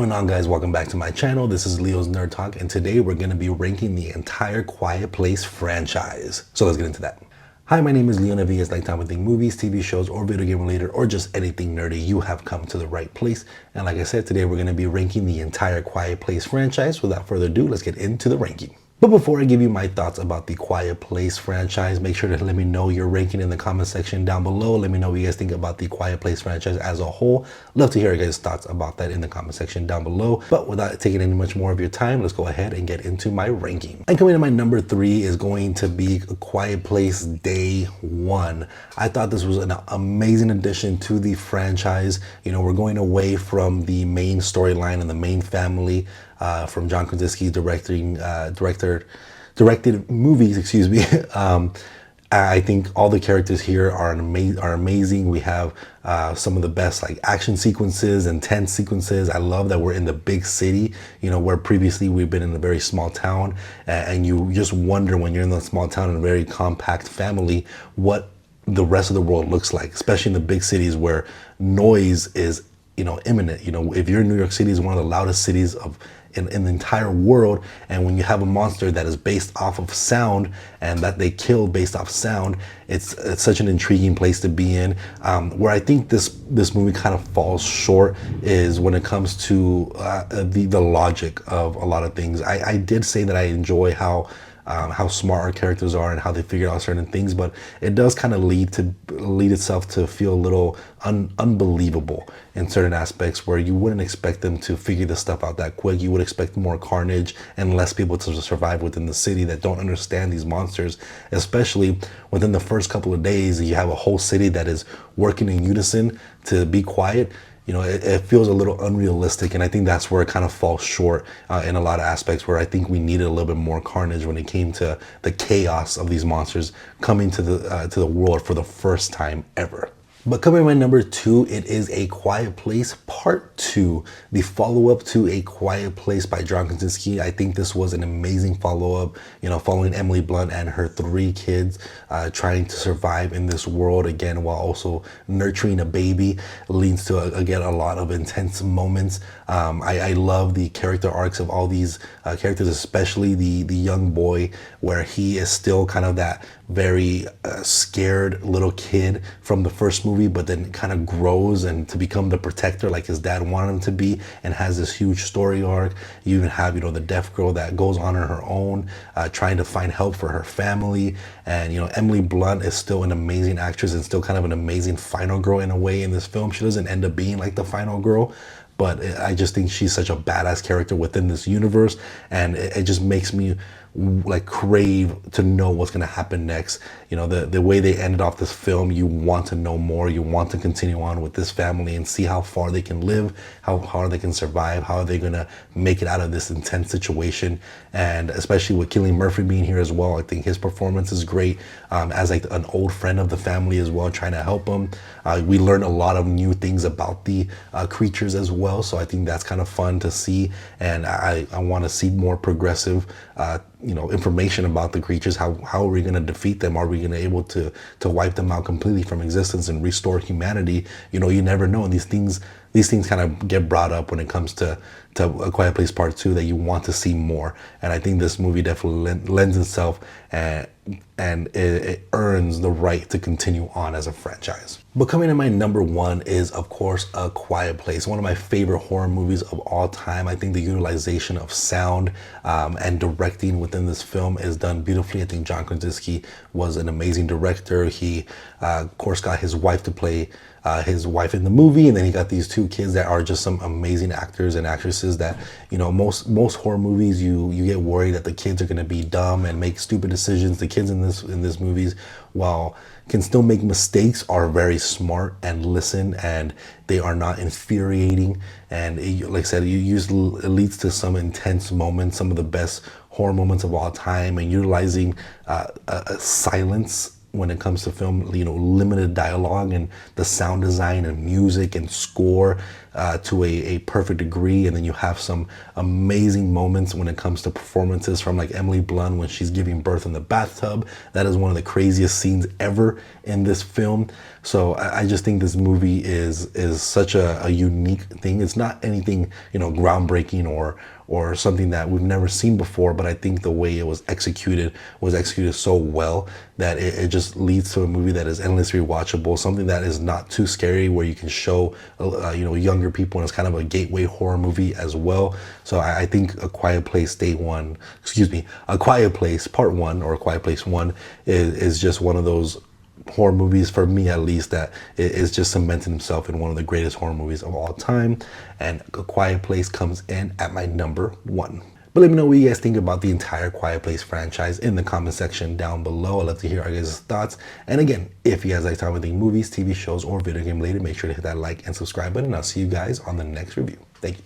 going on, guys? Welcome back to my channel. This is Leo's Nerd Talk, and today we're going to be ranking the entire Quiet Place franchise. So let's get into that. Hi, my name is Leo, and if you guys like time with movies, TV shows, or video game related, or just anything nerdy, you have come to the right place. And like I said, today we're going to be ranking the entire Quiet Place franchise. Without further ado, let's get into the ranking. But before I give you my thoughts about the Quiet Place franchise, make sure to let me know your ranking in the comment section down below. Let me know what you guys think about the Quiet Place franchise as a whole. Love to hear your guys' thoughts about that in the comment section down below. But without taking any much more of your time, let's go ahead and get into my ranking. And coming in my number 3 is going to be A Quiet Place Day 1. I thought this was an amazing addition to the franchise. You know, we're going away from the main storyline and the main family from John Krasinski directed movies, excuse me. I think all the characters here are amazing. We have some of the best like action sequences and tense sequences. I love that we're in the big city, you know, where previously we've been in a very small town, and you just wonder when you're in a small town and a very compact family what the rest of the world looks like, especially in the big cities where noise is, you know, imminent. You know, if you're in New York City, is one of the loudest cities in the entire world, and when you have a monster that is based off of sound and that they kill based off sound, it's such an intriguing place to be in. Where I think this movie kind of falls short is when it comes to the logic of a lot of things. I did say that I enjoy how smart our characters are and how they figure out certain things, but it does kind of lead itself to feel a little unbelievable in certain aspects, where you wouldn't expect them to figure this stuff out that quick. You would expect more carnage and less people to survive within the city that don't understand these monsters, especially within the first couple of days. You have a whole city that is working in unison to be quiet. You know, it feels a little unrealistic, and I think that's where it kind of falls short in a lot of aspects, where I think we needed a little bit more carnage when it came to the chaos of these monsters coming to the world for the first time ever. But coming in my number 2, it is A Quiet Place Part 2, the follow-up to A Quiet Place by John Krasinski. I think this was an amazing follow-up, you know, following Emily Blunt and her 3 kids trying to survive in this world, again, while also nurturing a baby, leads to, again, a lot of intense moments. I love the character arcs of all these characters, especially the young boy, where he is still kind of that very scared little kid from the first movie, but then kind of grows and to become the protector like his dad wanted him to be, and has this huge story arc. You even have, you know, the deaf girl that goes on her own, trying to find help for her family. And, you know, Emily Blunt is still an amazing actress and still kind of an amazing final girl in a way in this film. She doesn't end up being like the final girl, but I just think she's such a badass character within this universe, and it just makes me like crave to know what's going to happen next. You know, the way they ended off this film, you want to know more. You want to continue on with this family and see how far they can live, how hard they can survive, how are they going to make it out of this intense situation. And especially with Cillian Murphy being here as well, I think his performance is great, as like an old friend of the family as well, trying to help them. We learn a lot of new things about the creatures as well, so I think that's kind of fun to see, and I want to see more progressive you know, information about the creatures. How are we going to defeat them? Are we going to able to wipe them out completely from existence and restore humanity? You know, you never know. And these things kind of get brought up when it comes to A Quiet Place Part 2, that you want to see more. And I think this movie definitely lends itself and it earns the right to continue on as a franchise. But coming in my number 1 is, of course, A Quiet Place, one of my favorite horror movies of all time. I think the utilization of sound and directing within this film is done beautifully. I think John Krasinski was an amazing director. He, of course, got his wife to play his wife in the movie, and then he got these 2 kids that are just some amazing actors and actresses that, you know, most horror movies you get worried that the kids are going to be dumb and make stupid decisions. The kids in this movies, while can still make mistakes, are very smart and listen, and they are not infuriating. And like I said, it leads to some intense moments, some of the best horror moments of all time, and utilizing silence when it comes to film, you know, limited dialogue, and the sound design and music and score to a perfect degree. And then you have some amazing moments when it comes to performances from like Emily Blunt when she's giving birth in the bathtub. That is one of the craziest scenes ever in this film. So I just think this movie is such a unique thing. It's not anything, you know, groundbreaking or something that we've never seen before, but I think the way it was executed so well that it just leads to a movie that is endlessly rewatchable, something that is not too scary, where you can show you know, younger people, and it's kind of a gateway horror movie as well. So I think A Quiet Place A Quiet Place Part 1 or A Quiet Place 1 is just one of those horror movies, for me at least, that is just cementing himself in one of the greatest horror movies of all time. And A Quiet Place comes in at my number 1. But let me know what you guys think about the entire Quiet Place franchise in the comment section down below. I'd love to hear our guys' thoughts. And again, if you guys like talking about movies, TV shows, or video game related, make sure to hit that like and subscribe button. I'll see you guys on the next review. Thank you.